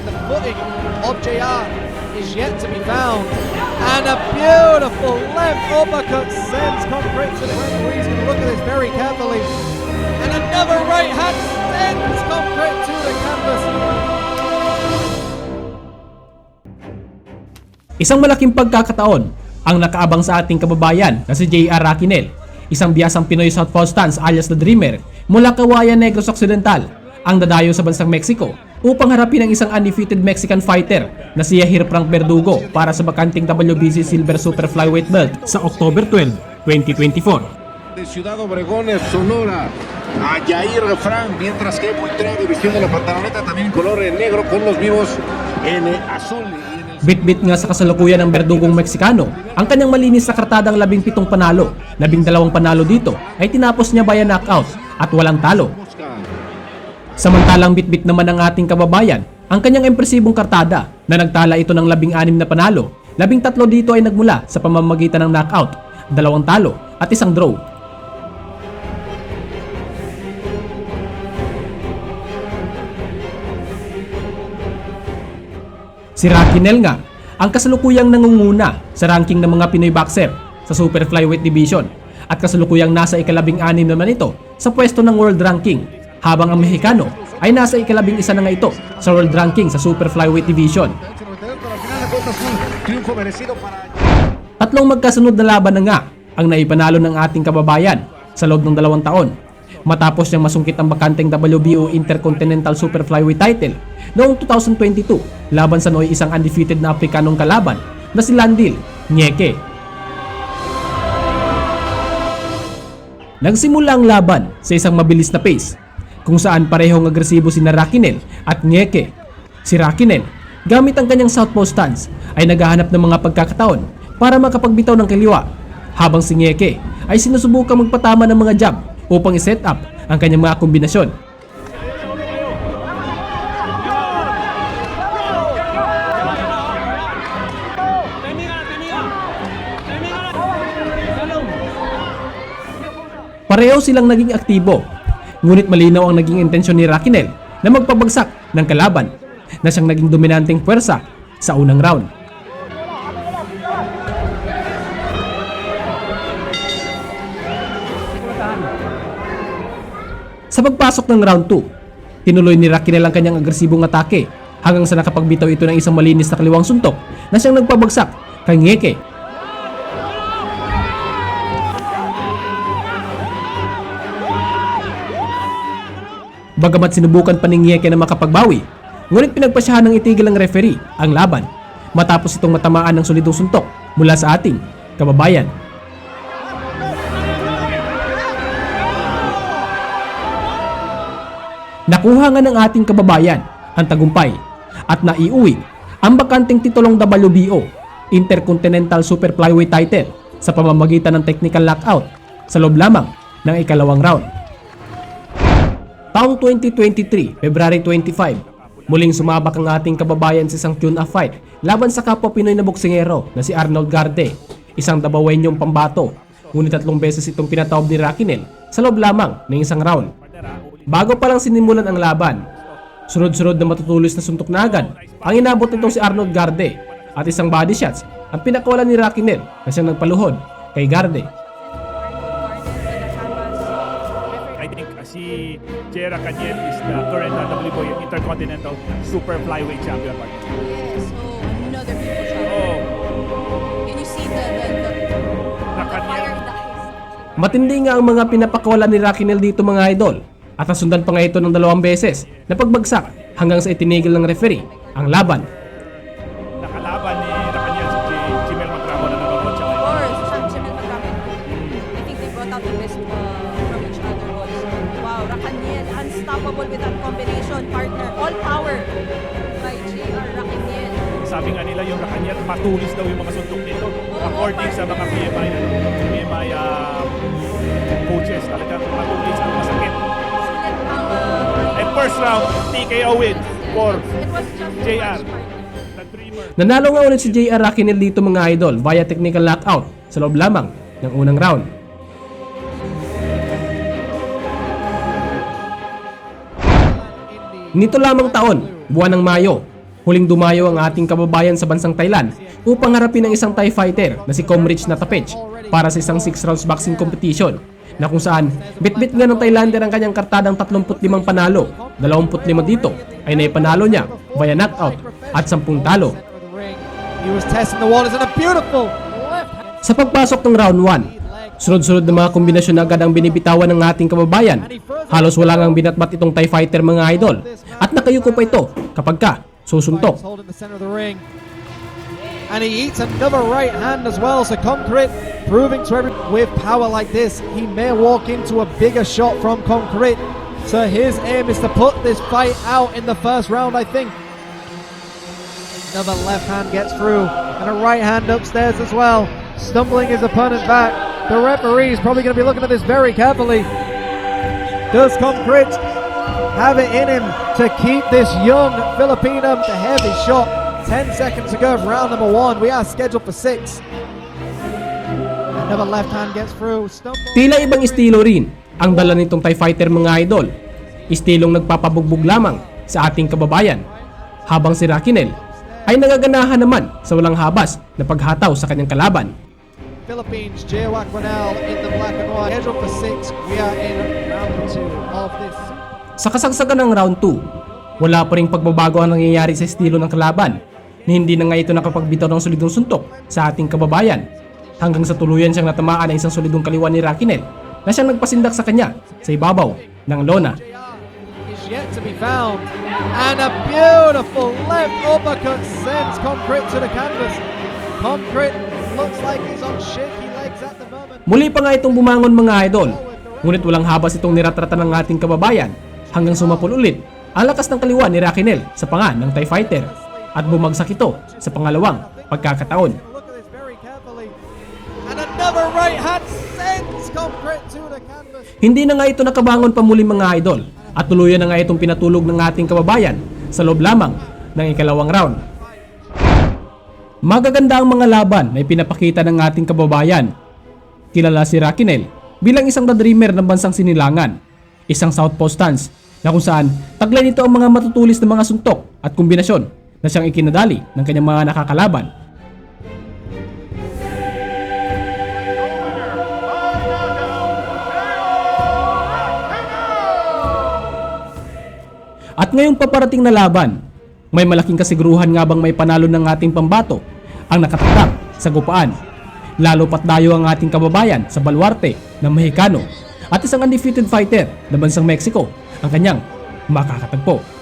the footing of JR is yet to be found. And a beautiful left uppercut sends Concrete to the referee. He's going to look at this very carefully. And another right hand sends Concrete to the canvas. Isang malaking pagkakataon ang nakaabang sa ating kababayan na si JR Raquinel, isang biyasang Pinoy Southpaw stance alias The Dreamer mula Kawayan Negros Occidental, ang dadayo sa bansang Mexico upang harapin ang isang undefeated Mexican fighter na si Yair Frank Verdugo para sa bakanting WBC Silver Super Flyweight belt sa October 12, 2024. De Ciudad Obregón, Sonora, a Yair Frank, mientras que muy trago vistiendo la pantaloneta también en color negro con los vivos en azul. Bit-bit nga sa kasalukuyan ng Verdugong Meksikano ang kanyang malinis na kartadang 17 panalo. 12 panalo dito ay tinapos niya via knockout at walang talo. Samantalang bit-bit naman ng ating kababayan ang kanyang impresibong kartada na nagtala ito ng 16 na panalo. 13 dito ay nagmula sa pamamagitan ng knockout, 2 talo at 1 draw. Si Raquinel nga ang kasalukuyang nangunguna sa ranking ng mga Pinoy boxer sa Super Flyweight Division at kasalukuyang nasa ika-16 naman ito sa pwesto ng world ranking, habang ang Mexicano ay nasa ika-11 na nga ito sa world ranking sa Super Flyweight Division. Tatlong magkasunod na laban na nga ang naipanalo ng ating kababayan sa loob ng 2 taon matapos niyang masungkit ang bakanteng WBO Intercontinental Super Flyweight title noong 2022 laban sa nooy isang undefeated na Afrikanong kalaban na si Landil Nyeke. Nagsimula ang laban sa isang mabilis na pace kung saan parehong agresibo sina Raquinel at Nyeke. Si Raquinel, gamit ang kanyang southpaw stance, ay naghahanap ng mga pagkakataon para makapagbitaw ng kaliwa, habang si Nyeke ay sinusubukang magpatama ng mga jab upang i-set up ang kanyang mga kombinasyon. Pareho silang naging aktibo, ngunit malinaw ang naging intensyon ni Raquinel na magpabagsak ng kalaban na siyang naging dominanteng puwersa sa unang round. Sa pagpasok ng round 2, tinuloy ni Raquinel ang kanyang agresibong atake hanggang sa nakapagbitaw ito ng isang malinis na kaliwang suntok na siyang nagpabagsak kay Nyeke. Bagamat sinubukan pa ni Nyeke na makapagbawi, ngunit pinagpasyahan ng itigil ng referee ang laban matapos itong matamaan ng solidong suntok mula sa ating kababayan. Nakuha nga ng ating kababayan ang tagumpay at naiuwi ang bakanting titulong WBO Intercontinental Super Flyweight title sa pamamagitan ng technical knockout sa loob lamang ng ikalawang round. Taong 2023, February 25, muling sumabak ang ating kababayan sa isang tune-up fight laban sa kapwa Pinoy na boksingero na si Arnold Garde, isang Dabawenyong pambato, ngunit 3 beses itong pinataob ni Raquinel sa loob lamang ng isang round. Bago pa lang sinimulan ang laban, sunod-sunod na matutulis na suntok na agad ang inabot nitong si Arnold Garde at isang body shots ang pinakawalan ni Raquinel na siyang nagpaluhod kay Garde. I think si Jera Raquinel is the current WBO Intercontinental Super Flyweight Champion. Yes, so another beautiful shot. Oh, Can you see the fire in the eyes? Matindi nga ang mga pinapakawalan ni Raquinel dito mga idol, at nasundan pa nga ito ng 2 beses na pagbagsak hanggang sa itinigil ng referee ang laban. nakalaban ni Raquinel si Chimel Magramo na nanonood siya Of ngayon. course, Chimel Magramo. I think they brought out the best from each other also. Wow, Raquinel, unstoppable with that combination, partner. All power by JR Raquinel. Sabi nga nila yung Raquinel, matulis daw yung mga suntok nito. According sa mga PMI coaches, talagang matulis ang masakit. Sulit ang And first round, TKO win for it was just JR. partner. The Dreamer. Nanalo nga ulit si JR Raquinel dito mga idol via technical knockout sa loob lamang ng unang round. Nito lamang taon, buwan ng Mayo, Huling dumayo ang ating kababayan sa bansang Thailand upang harapin ang isang Thai fighter na si Comrich Natapech para sa isang 6 rounds boxing competition na kung saan bit-bit nga ng Thailander ang kanyang kartadang 35 panalo, 25 dito ay naipanalo niya via knockout at 10 talo. He was testing the waters and a beautiful left hand. Sa pagpasok ng round 1, sunod-sunod na mga kombinasyon na agad ang binibitawan ng ating kababayan. Halos wala ngang binatbat itong Thai fighter mga idol at nakayuko pa ito kapag ka susuntok. Holding the center of the ring. And he eats another right hand as well. So Concrete proving to everyone with power like this, he may walk into a bigger shot from Concrete. So his aim is to put this fight out in the first round, I think. Another left hand gets through and a right hand upstairs as well. Stumbling his opponent back. The referee is probably going to be looking at this very carefully. Does Concrete have it in him to keep this young Filipino? The heavy shot. 10 seconds to go of round number 1. We are scheduled for 6. Another left hand gets through. Tila ibang estilo rin ang dala nitong Thai fighter mga idol. Estilong nagpapabugbog lamang sa ating kababayan. Habang si Rakinel ay nagaganahan naman sa walang habas na paghataw sa kanyang kalaban. Philippines, Jay Wakwanel in the black and white. Scheduled for 6. We are in round 2 of this. Sa kasagsagan ng round 2, wala pa ring pagbabago ang nangyayari sa estilo ng kalaban na hindi na nga ito nakapagbitaw ng solidong suntok sa ating kababayan hanggang sa tuluyan siyang natamaan ng isang solidong kaliwa ni Rakinel na siyang nagpasindak sa kanya sa ibabaw ng lona. Is yet to be found. And a beautiful left uppercut sends Concrete to the canvas. Concrete looks like he's on shaky legs at the moment. Muli pa nga itong bumangon mga idol, ngunit walang habas itong niratrata ng ating kababayan hanggang sumapul ulit ang lakas ng kaliwa ni Rakinel sa panga ng Thai fighter at bumagsak ito sa pangalawang pagkakataon. Look at this very carefully. And another right hand sends Concrete to the canvas. Hindi na nga ito nakabangon pa muli mga idol at tuluyan na nga itong pinatulog ng ating kababayan sa loob lamang ng ikalawang round. Magaganda ang mga laban na ipinapakita ng ating kababayan. Kilala si Rakinel bilang isang the-dreamer ng bansang Sinilangan, isang southpaw stance na kung saan taglay nito ang mga matutulis na mga suntok at kombinasyon na siyang ikinadali ng kanyang mga nakakalaban. At ngayong paparating na laban, may malaking kasiguruhan nga bang may panalo ng ating pambato ang nakatatap sa gupaan. Lalo pat dayo ang ating kababayan sa baluarte ng Mexicano at isang undefeated fighter na bansang Mexico ang kanyang makakatagpo.